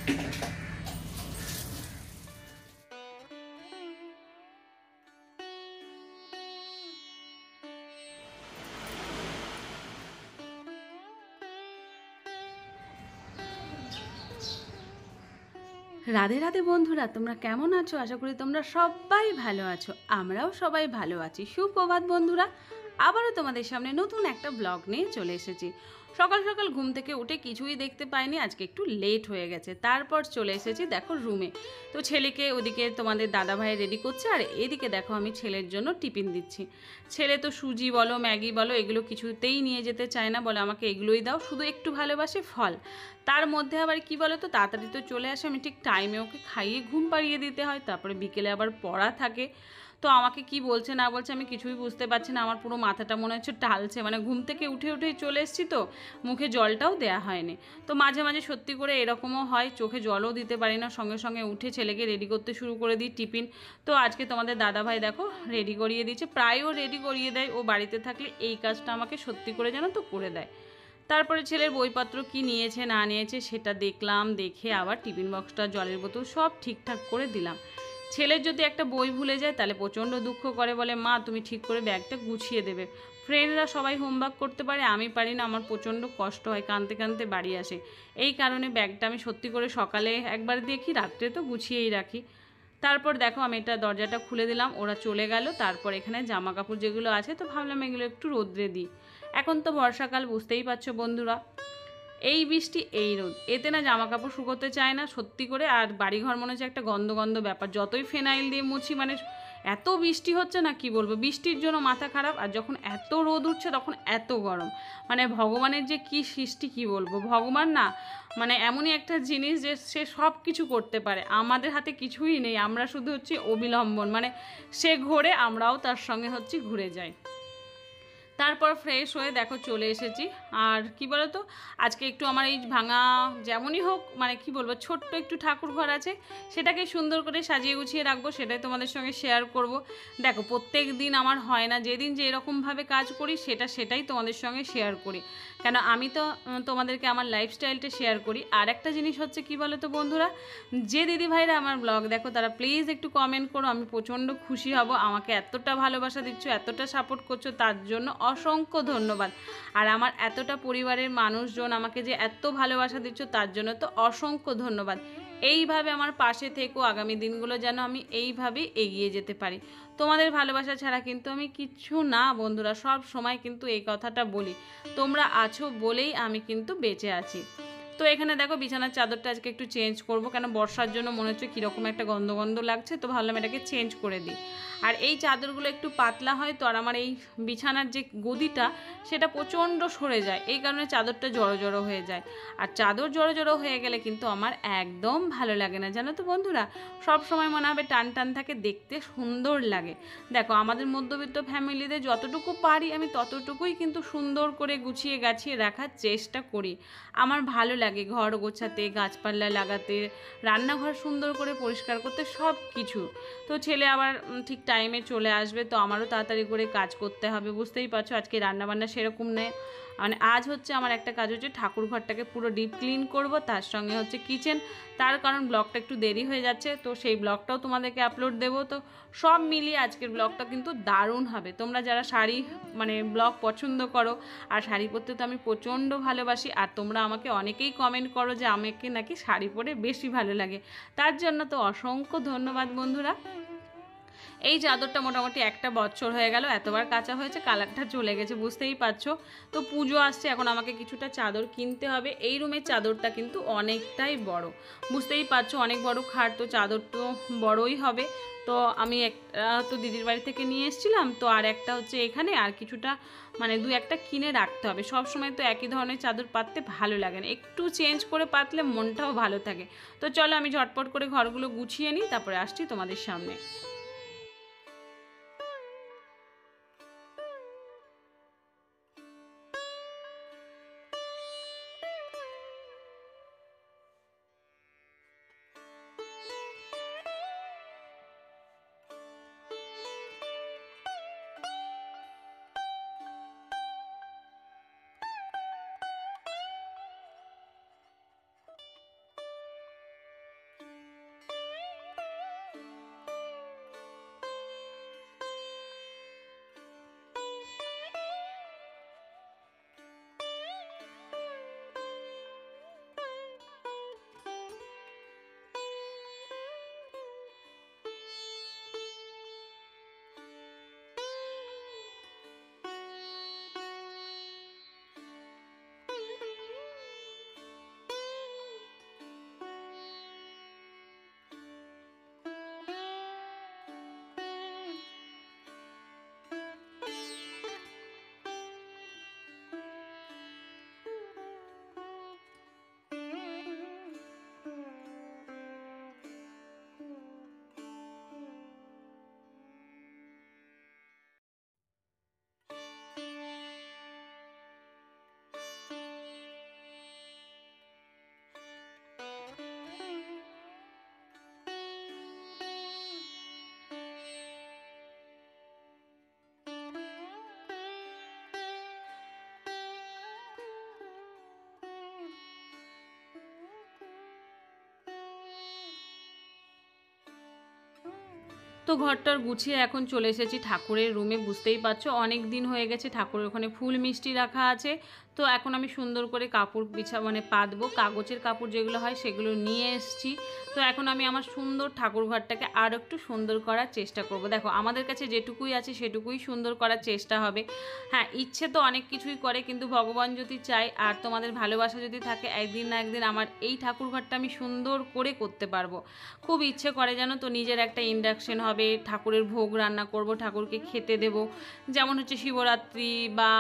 রাধে রাধে বন্ধুরা, তোমরা কেমন আছো? আশা করি তোমরা সবাই ভালো আছো। আমরাও সবাই ভালো আছি। সুপ্রভাত বন্ধুরা, আবারও তোমাদের সামনে নতুন একটা ব্লগ নিয়ে চলে এসেছি। সকাল সকাল ঘুম থেকে উঠে কিছুই দেখতে পাইনি, আজকে একটু লেট হয়ে গেছে। তারপর চলে এসেছি দেখো রুমে। তো ছেলেকে ওদিকে তোমাদের দাদাভাই রেডি করছে, আর এদিকে দেখো আমি ছেলের জন্য টিফিন দিচ্ছি। ছেলে তো সুজি বলো ম্যাগি বলো এগুলো কিছুতেই নিয়ে যেতে চায় না, বলে আমাকে এগুলোই দাও, শুধু একটু ভালোবাসে ফল। তার মধ্যে আবার কি বলো তো, তাড়াতাড়ি তো চলে আসে, আমি ঠিক টাইমে ওকে খাইয়ে ঘুম পাড়িয়ে দিতে হয়, তারপরে বিকেলে আবার পড়া থাকে। তো আমাকে কি বলছে না বলছে আমি কিছুই বুঝতে পারছি না, আমার পুরো মাথাটা মনে হচ্ছে টালছে, মানে ঘুম থেকে উঠে উঠেই চলে এসেছি, তো মুখে জলটাও দেয়া হয়নি। তো মাঝে মাঝে সত্যি করে এরকমও হয়, চোখে জলও দিতে পারি না, সঙ্গে সঙ্গে উঠে ছেলেকে রেডি করতে শুরু করে দিই টিফিন। তো আজকে তোমাদের দাদাভাই দেখো রেডি করিয়ে দিয়েছে, প্রায়ও রেডি করিয়ে দেয়, ও বাড়িতে থাকলে এই কাজটা আমাকে সত্যি করে যেন তো করে দেয়। তারপরে ছেলের বইপত্র কি নিয়েছে না নিয়েছে সেটা দেখলাম, দেখে আবার টিফিন বক্সটা জলের বোতল সব ঠিকঠাক করে দিলাম। ছেলের যদি একটা বই ভুলে যায় তাহলে প্রচণ্ড দুঃখ করে, বলে মা তুমি ঠিক করে ব্যাগটা গুছিয়ে দেবে। ফ্রেন্ডরা সবাই হোমওয়ার্ক করতে পারে, আমি পারি না, আমার প্রচণ্ড কষ্ট হয়, কাঁদতে কাঁদতে বাড়ি আসে। এই কারণে ব্যাগটা আমি সত্যি করে সকালে একবার দেখি, রাত্রে তো গুছিয়েই রাখি। তারপর দেখো আমি এটা দরজাটা খুলে দিলাম, ওরা চলে গেল। তারপর এখানে জামা কাপড় যেগুলো আছে তো ভাবলাম এগুলো একটু রোদ্রে দিই। এখন তো বর্ষাকাল, বুঝতেই পারছো বন্ধুরা, এই বৃষ্টি এই রোদ, এতে না জামা কাপড় শুকোতে চায় না সত্যি করে, আর বাড়িঘর মনে হচ্ছে একটা গন্ধ গন্ধ ব্যাপার, যতই ফেনাইল দিয়ে মুছি, মানে এত বৃষ্টি হচ্ছে না কি বলবো, বৃষ্টির জন্য মাথা খারাপ, আর যখন এত রোদ উঠছে তখন এত গরম। মানে ভগবানের যে কি সৃষ্টি কি বলবো, ভগবান না মানে এমনই একটা জিনিস যে সে সব কিছু করতে পারে, আমাদের হাতে কিছুই নেই, আমরা শুধু হচ্ছে অবিলম্বন, মানে সে ঘোরে আমরাও তার সঙ্গে হচ্ছে ঘুরে যাই। তারপর ফ্রেশ হয়ে দেখো চলে এসেছি। আর কি বলতো, আজকে একটু আমার এই ভাঙা যেমনই হোক, মানে কি বলবো, ছোট্ট একটু ঠাকুর ঘর আছে, সেটাকে সুন্দর করে সাজিয়ে গুছিয়ে রাখবো, সেটাই তোমাদের সঙ্গে শেয়ার করব। দেখো প্রত্যেক দিন আমার হয় না, যেদিন যে এরকমভাবে কাজ করি সেটাই তোমাদের সঙ্গে শেয়ার করি, কেন আমি তো তোমাদেরকে আমার লাইফস্টাইলটা শেয়ার করি। আর একটা জিনিস হচ্ছে কি বলো তো বন্ধুরা, যে দিদিভাইরা আমার ব্লগ দেখো তারা প্লিজ একটু কমেন্ট করো, আমি প্রচণ্ড খুশি হব, আমাকে এতটা ভালোবাসা দিচ্ছ, এতটা সাপোর্ট করছো, তার জন্য অসংখ্য ধন্যবাদ। আর আমার এতটা পরিবারের মানুষজন আমাকে যে এত ভালোবাসা দিচ্ছ তার জন্য তো অসংখ্য ধন্যবাদ। এইভাবে আমার পাশে থেকো, আগামী দিনগুলো যেন আমি এইভাবেই এগিয়ে যেতে পারি। তোমাদের ভালোবাসা ছাড়া কিন্তু আমি কিচ্ছু না বন্ধুরা, সব সময় কিন্তু এই কথাটা বলি, তোমরা আছো বলেই আমি কিন্তু বেঁচে আছি। তো এখানে দেখো বিছানার চাদরটা আজকে একটু চেঞ্জ করব, কেন বর্ষার জন্য মনে হচ্ছে কীরকম একটা গন্ধ গন্ধ লাগছে, তো ভাবলাম এটাকে চেঞ্জ করে দিই। আর এই চাদরগুলো একটু পাতলা হয় তো, আর আমার এই বিছানার যে গদিটা সেটা প্রচণ্ড সরে যায়, এই কারণে চাদরটা জড়ো জড়ো হয়ে যায়। আর চাদর জড়ো জড়ো হয়ে গেলে কিন্তু আমার একদম ভালো লাগে না, জানো তো বন্ধুরা, সব সময় মনে হবে টান টান থাকে, দেখতে সুন্দর লাগে। দেখো আমাদের মধ্যবিত্ত ফ্যামিলিতে যতটুকু পারি আমি ততটুকুই কিন্তু সুন্দর করে গুছিয়ে গাছিয়ে রাখার চেষ্টা করি। আমার ভালো লাগে ঘর গোছাতে, গাছপালা লাগাতে, রান্নাঘর সুন্দর করে পরিষ্কার করতে, সব কিছু। তো ছেলে আবার ঠিক টাইমে চলে আসবে, তো আমারও তাড়াতাড়ি করে কাজ করতে হবে, বুঝতেই পারছো আজকে রান্নাবান্না সেরকম নেই, মানে আজ হচ্ছে আমার একটা কাজ হচ্ছে ঠাকুর ঘরটাকে পুরো ডিপ ক্লিন করব, তার সঙ্গে হচ্ছে কিচেন, তার কারণ ব্লগটা একটু দেরি হয়ে যাচ্ছে, তো সেই ব্লগটাও তোমাদেরকে আপলোড দেবো। তো সব মিলিয়ে আজকের ব্লগটা কিন্তু দারুণ হবে। তোমরা যারা শাড়ি মানে ব্লগ পছন্দ করো, আর শাড়ি পরতে তো আমি প্রচণ্ড ভালোবাসি, আর তোমরা আমাকে অনেকেই কমেন্ট করো যে আমাকে নাকি শাড়ি পরে বেশি ভালো লাগে, তার জন্য তো অসংখ্য ধন্যবাদ বন্ধুরা। এই চাদরটা মোটামুটি একটা বছর হয়ে গেল, এতবার কাচা হয়েছে, কালারটা চলে গেছে, বুঝতেই পারছো। তো পুজো আসছে, এখন আমাকে কিছুটা চাদর কিনতে হবে। এই রুমের চাদরটা কিন্তু অনেকটাই বড়, বুঝতেই পারছো, অনেক বড় খাট, তো চাদর তো বড়ই হবে। তো আমি একটা তো দিদির বাড়ি থেকে নিয়ে এসেছিলাম, তো আর একটা হচ্ছে এখানে, আর কিছুটা মানে দু একটা কিনে রাখতে হবে, সব সময় তো একই ধরনের চাদর পাততে ভালো লাগে না, একটু চেঞ্জ করে পাতলে মনটাও ভালো থাকে। তো চলো আমি ঝটপট করে ঘরগুলো গুছিয়ে নিই, তারপরে আসছি তোমাদের সামনে। তো ঘরটার গুছিয়ে এখন চলে এসেছি ঠাকুরের রুমে। বুঝতেই পারছো অনেক দিন হয়ে গেছে, ঠাকুরের ওখানে ফুল মিষ্টি রাখা আছে। তো এখন আমি সুন্দর করে কাপড় মানে পাতবো, কাগজের কাপড় যেগুলো হয় সেগুলো নিয়ে এসেছি। তো এখন আমি আমার সুন্দর ঠাকুর ঘরটাকে আরও একটু সুন্দর করার চেষ্টা করব। দেখো আমাদের কাছে যেটুকুই আছে সেটুকুই সুন্দর করার চেষ্টা হবে। হ্যাঁ, ইচ্ছে তো অনেক কিছুই করে, কিন্তু ভগবান যদি চায় আর তোমাদের ভালোবাসা যদি থাকে, একদিন না একদিন আমার এই ঠাকুর ঘরটা আমি সুন্দর করে করতে পারবো। খুব ইচ্ছে করে জানো তো, নিজের একটা ইন্ডাকশন হবে, ঠাকুরের ভোগ রান্না করব, ঠাকুরকে খেতে দেব। যেমন হচ্ছে শিবরাত্রি বা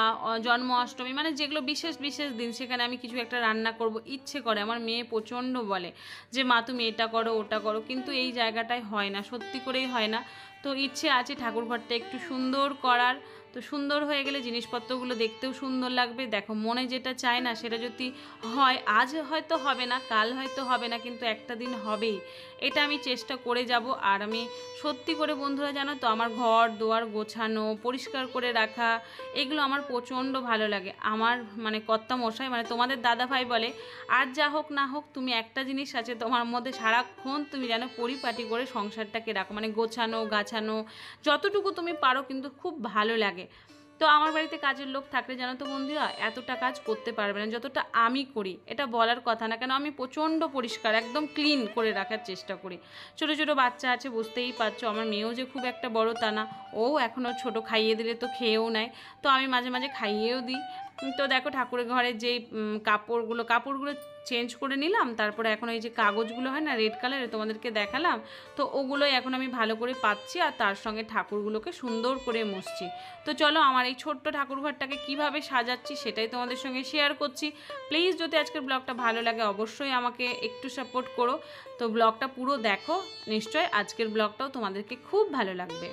জন্মাষ্টমী, মানে যেগুলো বিশেষ বিশেষ দিন সেখানে আমি কিছু একটা রান্না করব, ইচ্ছে করে। আমার মেয়ে প্রচণ্ড বলে যে মা তুমি এটা করো ওটা করো, কিন্তু এই জায়গাটায় হয় না, সত্যি করেই হয় না। তো ইচ্ছে আছে ঠাকুর ঘরটা একটু সুন্দর করার। তো সুন্দর হয়ে গেলে জিনিসপত্রগুলো দেখতেও সুন্দর লাগবে। দেখো মনে যেটা চায় না সেটা যদি হয়, আজ হয়তো হবে না, কাল হয়তো হবে না, কিন্তু একটা দিন হবেই। এটা আমি চেষ্টা করে যাব। আর আমি সত্যি করে বন্ধুরা জানো তো, আমার ঘর দুয়ার গোছানো পরিষ্কার করে রাখা এগুলো আমার প্রচণ্ড ভালো লাগে। আমার মানে কর্তামশাই মানে তোমাদের দাদা ভাই বলে, আর যা হোক না হোক তুমি একটা জিনিস আছে তোমার মধ্যে, সারাক্ষণ তুমি যেন পরিপাটি করে সংসারটাকে রাখো, মানে গোছানো গাছানো যতটুকু তুমি পারো, কিন্তু খুব ভালো লাগে। তো আমার বাড়িতে কাজের লোক থাকলে জানো তো বন্ধুরা, এতটা কাজ করতে পারবে না যতটা আমি করি। এটা বলার কথা না, কেন আমি প্রচণ্ড পরিষ্কার একদম ক্লিন করে রাখার চেষ্টা করি। ছোটো ছোটো বাচ্চা আছে, বুঝতেই পারছো। আমার মেয়েও যে খুব একটা বড় তা না, ও এখনও ছোট, খাইয়ে দিলে তো খেয়েও নেয়, তো আমি মাঝে মাঝে খাইয়েও দিই। তো দেখো ঠাকুরের ঘরে যেই কাপড়গুলো চেঞ্জ করে নিলাম। তারপরে এখন এই যে কাগজগুলো হয় না রেড কালারের, তোমাদেরকে দেখালাম, তো ওগুলোই এখন আমি ভালো করে পাচ্ছি, আর তার সঙ্গে ঠাকুরগুলোকে সুন্দর করে মুছছি। তো চলো আমার এই ছোট্ট ঠাকুর ঘরটাকে কীভাবে সাজাচ্ছি সেটাই তোমাদের সঙ্গে শেয়ার করছি। প্লিজ যদি আজকের ব্লগটা ভালো লাগে অবশ্যই আমাকে একটু সাপোর্ট করো। তো ব্লগটা পুরো দেখো, নিশ্চয় আজকের ব্লগটাও তোমাদেরকে খুব ভালো লাগবে।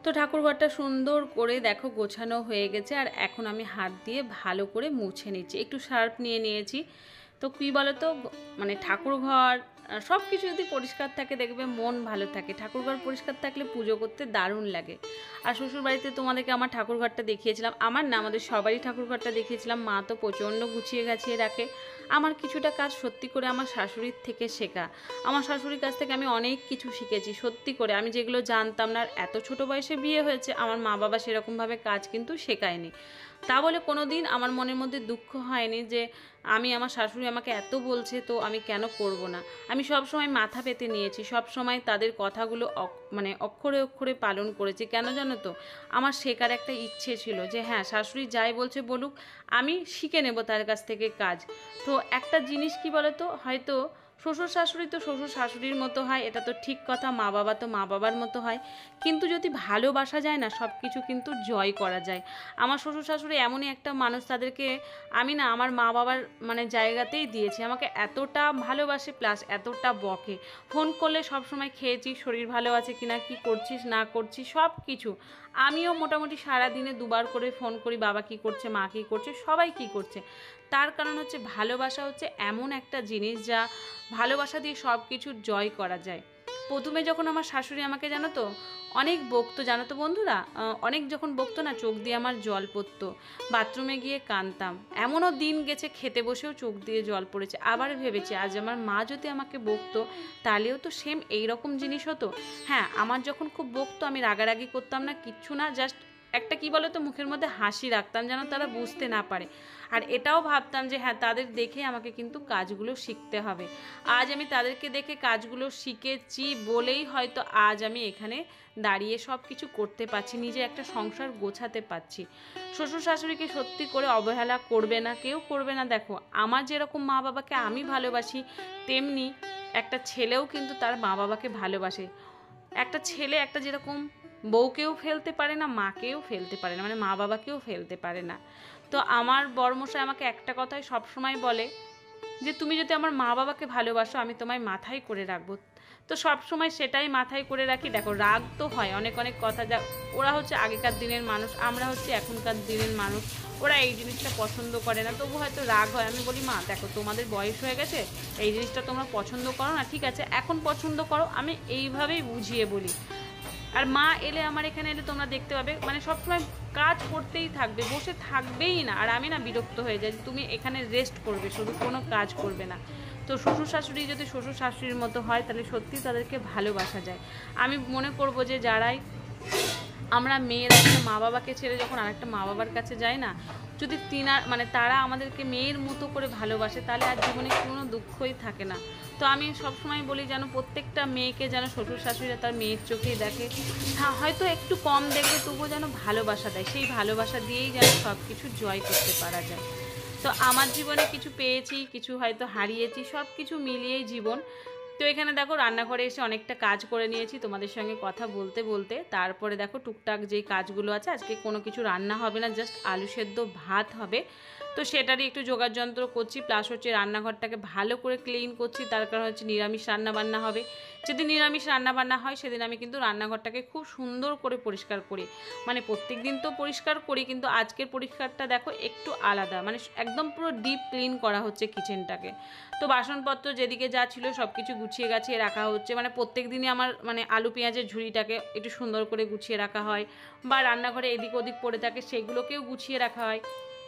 তো ঠাকুরঘরটা সুন্দর করে দেখো গোছানো হয়ে গেছে, আর এখন আমি হাত দিয়ে ভালো করে মুছে নিচ্ছি, একটু সার্ফ নিয়ে নিয়েছি। তো কী বলো তো, মানে ঠাকুরঘর সব কিছু যদি পরিষ্কার থাকে দেখবে মন ভালো থাকে। ঠাকুরঘর পরিষ্কার থাকলে পুজো করতে দারুণ লাগে। আর শ্বশুরবাড়িতে তোমাদেরকে আমার ঠাকুরঘরটা দেখিয়েছিলাম, আমার না আমাদের সবারই ঠাকুরঘরটা দেখিয়েছিলাম। মা তো প্রচণ্ড গুছিয়ে গাছিয়ে রাখে। আমার কিছুটা কাজ সত্যি করে আমার শাশুড়ির থেকে শেখা। আমার শাশুড়ির কাছ থেকে আমি অনেক কিছু শিখেছি সত্যি করে। আমি যেগুলো জানতাম না, আর এত ছোটো বয়সে বিয়ে হয়েছে, আমার মা বাবা সেরকমভাবে কাজ কিন্তু শেখায়নি। তা বলে কোনো দিন আমার মনের মধ্যে দুঃখ হয়নি যে আমার শাশুড়ি আমাকে এত বলছে তো আমি কেন করব না। আমি সব সময় মাথা পেতে নিয়েছি, সব সময় তাদের কথাগুলো মানে অক্ষরে অক্ষরে পালন করেছি। কেন জানো তো, আমার শেখার একটা ইচ্ছে ছিল যে হ্যাঁ শাশুড়ি যাই বলছে বলুক, আমি শিখে নেব তার কাছ থেকে কাজ। তো একটা জিনিস কি বলো তো, হয়তো শ্বশুর শাশুড়ি তো শ্বশুর শাশুড়ির মতো হয়, এটা তো ঠিক কথা, মা বাবা তো মা বাবার মতো হয়, কিন্তু যদি ভালোবাসা যায় না সব কিছু কিন্তু জয় করা যায়। আমার শ্বশুর শাশুড়ি এমনই একটা মানুষ, তাদেরকে আমি না আমার মা বাবার মানে জায়গাতেই দিয়েছি। আমাকে এতটা ভালোবাসে প্লাস এতটা বকে। ফোন করলে সব সময় খেয়েছি, শরীর ভালো আছে কিনা, কি করছিস না করছিস সব কিছু। আমিও মোটামুটি সারা দিনে দুবার করে ফোন করি, বাবা কি করছে, মা কি করছে, সবাই কি করছে। তার কারণ হচ্ছে ভালোবাসা হচ্ছে এমন একটা জিনিস যা ভালোবাসা দিয়ে সব কিছু জয় করা যায়। প্রথমে যখন আমার শাশুড়ি আমাকে জানো তো অনেক বকতো, জানো তো বন্ধুরা, অনেক যখন বকতো না চোখ দিয়ে আমার জল পড়তো, বাথরুমে গিয়ে কাঁদতাম। এমনও দিন গেছে খেতে বসেও চোখ দিয়ে জল পড়েছে। আবার ভেবেছি আজ আমার মা যদি আমাকে বকতো তাহলেও তো সেম এইরকম জিনিস হতো। হ্যাঁ, আমার যখন খুব বকতো আমি রাগারাগি করতাম না, কিচ্ছু না, জাস্ট একটা কি বলো তো মুখের মধ্যে হাসি রাখতাম যেন তারা বুঝতে না পারে। আর এটাও ভাবতাম যে হ্যাঁ, তাদের দেখে আমাকে কিন্তু কাজগুলো শিখতে হবে। আজ আমি তাদেরকে দেখে কাজগুলো শিখেছি বলেই হয়তো আজ আমি এখানে দাঁড়িয়ে সব কিছু করতে পারছি, নিজে একটা সংসার গোছাতে পারছি। শ্বশুর শাশুড়িকে সত্যি করে অবহেলা করবে না, কেউ করবে না। দেখো, আমার যেরকম মা বাবাকে আমি ভালোবাসি, তেমনি একটা ছেলেও কিন্তু তার মা বাবাকে ভালোবাসে। একটা ছেলে একটা যেরকম বউকেও ফেলতে পারে না, মাকেও ফেলতে পারে না, মানে মা বাবাকেও ফেলতে পারে না। তো আমার বড়মশাই আমাকে একটা কথাই সবসময় বলে যে তুমি যদি আমার মা বাবাকে ভালোবাসো আমি তোমায় মাথায় করে রাখবো। তো সব সময় সেটাই মাথায় করে রাখি। দেখো, রাগ তো হয় অনেক অনেক কথা, যা ওরা হচ্ছে আগেকার দিনের মানুষ, আমরা হচ্ছে এখনকার দিনের মানুষ, ওরা এই জিনিসটা পছন্দ করে না, তবু হয়তো রাগ হয়। আমি বলি মা দেখো, তোমাদের বয়স হয়ে গেছে, এই জিনিসটা তোমরা পছন্দ করো না, ঠিক আছে এখন পছন্দ করো, আমি এইভাবেই বুঝিয়ে বলি। আর মা এলে, আমার এখানে এলে তোমরা দেখতে পাবে মানে সবসময় কাজ করতেই থাকবে, বসে থাকবেই না। আর আমি না বিরক্ত হয়ে যাই, তুমি এখানে রেস্ট করবে, শুধু কোনো কাজ করবে না। তো শ্বশুর শাশুড়ি যদি শ্বশুর শাশুড়ির মতো হয় তাহলে সত্যি তাদেরকে ভালোবাসা যায়। আমি মনে করব যে যারাই আমরা মেয়েরা একটা মা বাবাকে ছেড়ে যখন আরেকটা মা বাবার কাছে যাই না, যদি মানে তারা আমাদেরকে মেয়ের মতো করে ভালোবাসে তাহলে আর জীবনে কোনো দুঃখই থাকে না। তো আমি সবসময় বলি যেন প্রত্যেকটা মেয়েকে যেন শ্বশুর শাশুড়িরা তার মেয়ের চোখেই দেখে, হ্যাঁ হয়তো একটু কম দেখবে তবুও যেন ভালোবাসা দেয়, সেই ভালোবাসা দিয়েই যেন সব কিছু জয় করতে পারা যায়। তো আমার জীবনে কিছু পেয়েছি, কিছু হয়তো হারিয়েছি, সব কিছু মিলিয়েই জীবন। তো এখানে দেখো রান্নাঘরে এসে অনেকটা কাজ করে নিয়েছি তোমাদের সঙ্গে কথা বলতে বলতে। তারপরে দেখো টুকটাক যেই কাজগুলো আছে, আজকে কোনো কিছু রান্না হবে না, জাস্ট আলু সেদ্ধ ভাত হবে। তো সেটারই একটু জোগাড় যন্ত্র করছি, প্লাস হচ্ছে রান্নাঘরটাকে ভালো করে ক্লিন করছি, তার কারণ হচ্ছে নিরামিষ রান্নাবান্না হবে। যেদিন নিরামিষ রান্নাবান্না হয় সেদিন আমি কিন্তু রান্নাঘরটাকে খুব সুন্দর করে পরিষ্কার করি। মানে প্রত্যেক দিন তো পরিষ্কার করি, কিন্তু আজকের পরিষ্কারটা দেখো একটু আলাদা, মানে একদম পুরো ডিপ ক্লিন করা হচ্ছে কিচেনটাকে। তো বাসনপত্র যেদিকে যা ছিল সব কিছু গুছিয়ে গাছিয়ে রাখা হচ্ছে। মানে প্রত্যেক দিনই আমার মানে আলু পেঁয়াজের ঝুড়িটাকে একটু সুন্দর করে গুছিয়ে রাখা হয়, বা রান্নাঘরে এদিক ওদিক পড়ে থাকে সেগুলোকেও গুছিয়ে রাখা হয়।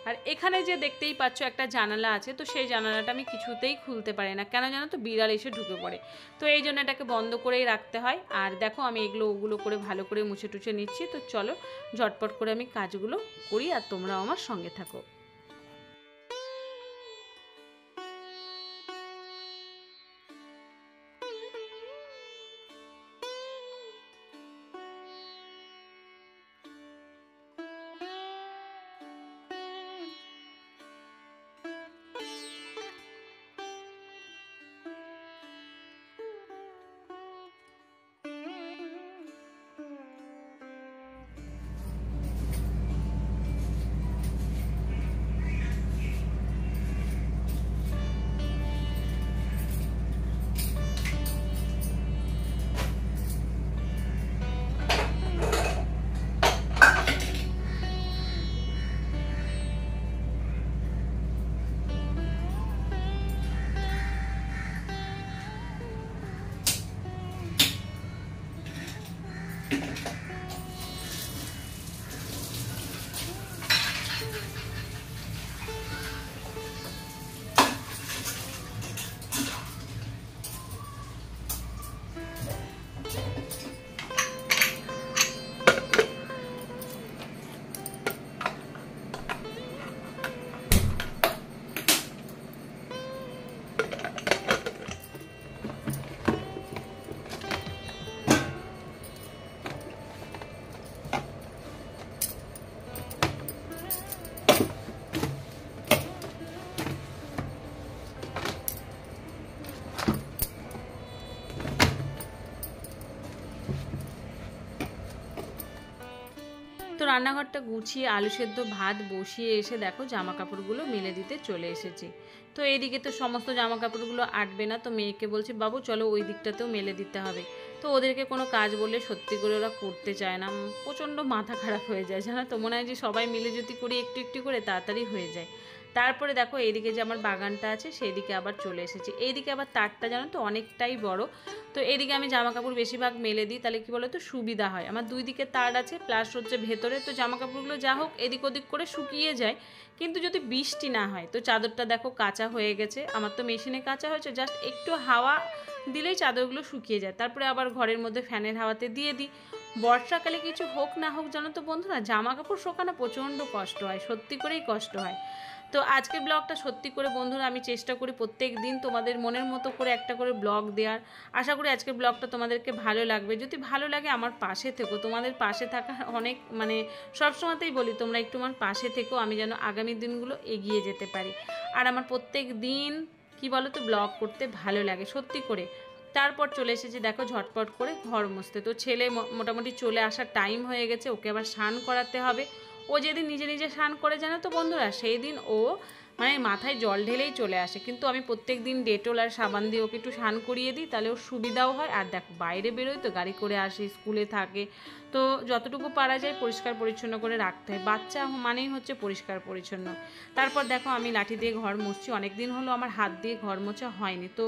আর এখানে যে দেখতেই পাচ্ছ একটা জানালা আছে, তো সেই জানালাটা আমি কিছুতেই খুলতে পারি না, কেন জানো তো, বিড়াল এসে ঢুকে পড়ে। তো এই জন্য এটাকে বন্ধ করেই রাখতে হয়। আর দেখো আমি এগুলো ওগুলো করে ভালো করে মুছে টুছে নিচ্ছি। তো চলো ঝটপট করে আমি কাজগুলো করি আর তোমরাও আমার সঙ্গে থাকো। তো রান্নাঘরটা গুছিয়ে আলু সেদ্ধ ভাত বসিয়ে এসে দেখো জামা কাপড়গুলো মেলে দিতে চলে এসেছি। তো এইদিকে তো সমস্ত জামা কাপড়গুলো আটবে না, তো মেয়েকে বলছি বাবু চলো ওই দিকটাতেও মেলে দিতে হবে। তো ওদেরকে কোনো কাজ বললে সত্যি করে ওরা করতে চায় না, প্রচণ্ড মাথা খারাপ হয়ে যায়, জানো তো, মনে হয় যে সবাই মিলে যদি করি একটু একটু করে তাড়াতাড়ি হয়ে যায়। তারপরে দেখো এইদিকে যে আমার বাগানটা আছে সেই দিকে আবার চলে এসেছি। এইদিকে আবার তারটা জানো তো অনেকটাই বড়, তো এদিকে আমি জামা কাপড় বেশিরভাগ মেলে দিই, তাহলে কি বলো তো সুবিধা হয়। আমার দুই দিকে তার আছে প্লাস হচ্ছে ভেতরে, তো জামা কাপড়গুলো যা হোক এদিক ওদিক করে শুকিয়ে যায়। কিন্তু যদি বৃষ্টি না হয় তো চাদরটা দেখো কাঁচা হয়ে গেছে, আমার তো মেশিনে কাঁচা হয়েছে, জাস্ট একটু হাওয়া দিলেই চাদরগুলো শুকিয়ে যায়। তারপরে আবার ঘরের মধ্যে ফ্যানের হাওয়াতে দিয়ে দিই। বর্ষাকালে কিছু হোক না হোক জানো তো বন্ধুরা, জামা কাপড় শোকানো প্রচণ্ড কষ্ট হয়, সত্যি করেই কষ্ট হয়। তো আজকের ব্লগটা সত্যি করে বন্ধুরা আমি চেষ্টা করি প্রত্যেক দিন তোমাদের মনের মতো করে একটা করে ব্লগ দেওয়ার। আশা করি আজকের ব্লগটা তোমাদেরকে ভালো লাগবে। যদি ভালো লাগে আমার পাশে থেকো, তোমাদের পাশে থাকা অনেক মানে সবসময়তেই বলি তোমরা একটু আমার পাশে থেকো, আমি যেন আগামী দিনগুলো এগিয়ে যেতে পারি। আর আমার প্রত্যেক দিন কি বলো তো ব্লগ করতে ভালো লাগে সত্যি করে। তারপর চলে এসেছি দেখো ঝটপট করে ঘর মুছতে। তো ছেলে মোটামুটি চলে আসার টাইম হয়ে গেছে, ওকে আবার স্নান করাতে হবে। ও যেদিন নিজে নিজে স্নান করে জানো তো বন্ধুরা, সেই দিন ও মানে মাথায় জল ঢেলেই চলে আসে, কিন্তু আমি প্রত্যেক দিন ডেটল আর সাবান দিয়ে ওকে একটু স্নান করিয়ে দিই, তাহলে ওর সুবিধাও হয়। আর দেখো বাইরে বেরোয় তো গাড়ি করে আসে, স্কুলে থাকে, তো যতটুকু পারা যায় পরিষ্কার পরিচ্ছন্ন করে রাখতে হয়। বাচ্চা মানেই হচ্ছে পরিষ্কার পরিচ্ছন্ন। তারপর দেখো আমি লাঠি দিয়ে ঘর মুছছি, অনেক দিন হলো আমার হাত দিয়ে ঘর মোছা হয়নি, তো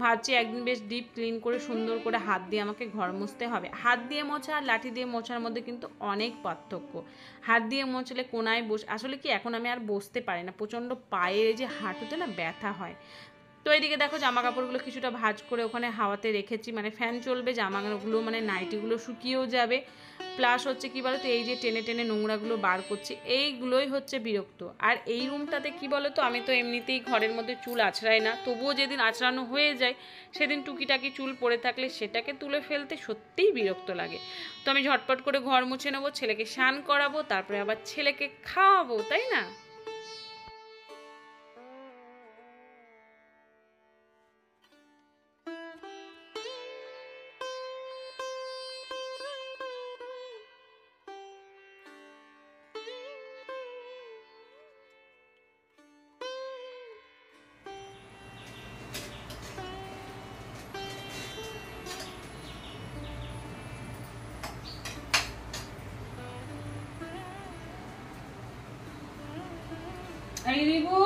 ভাবছি একদিন বেশ ডিপ ক্লিন করে সুন্দর করে হাত দিয়ে আমাকে ঘর মুছতে হবে। হাত দিয়ে মোছা আর লাঠি দিয়ে মোছার মধ্যে কিন্তু অনেক পার্থক্য। হাত দিয়ে মোছলে কোনায় আসলে কি এখন আমি আর বসতে পারি না, প্রচণ্ড পায়ে যে হাঁটুতে না ব্যথা হয়। তো এইদিকে দেখো জামা কাপড়গুলো কিছুটা ভাঁজ করে ওখানে হাওয়াতে রেখেছি, মানে ফ্যান চলবে, জামাগুলো মানে নাইটিগুলো শুকিয়েও যাবে। প্লাস হচ্ছে কি বলো তো এই যে টেনে টেনে নোংরাগুলো বার করছি, এইগুলোই হচ্ছে বিরক্ত। আর এই রুমটাতে কি বলো তো আমি তো এমনিতেই ঘরের মধ্যে চুল আঁচড়াই না, তবুও যেদিন আঁচড়ানো হয়ে যায় সেদিন টুকিটাকি চুল পড়ে থাকলে সেটাকে তুলে ফেলতে সত্যিই বিরক্ত লাগে। তো আমি ঝটপট করে ঘর মুছে নেবো, ছেলেকে স্নান করাবো, তারপরে আবার ছেলেকে খাওয়াবো, তাই না? এই রিবু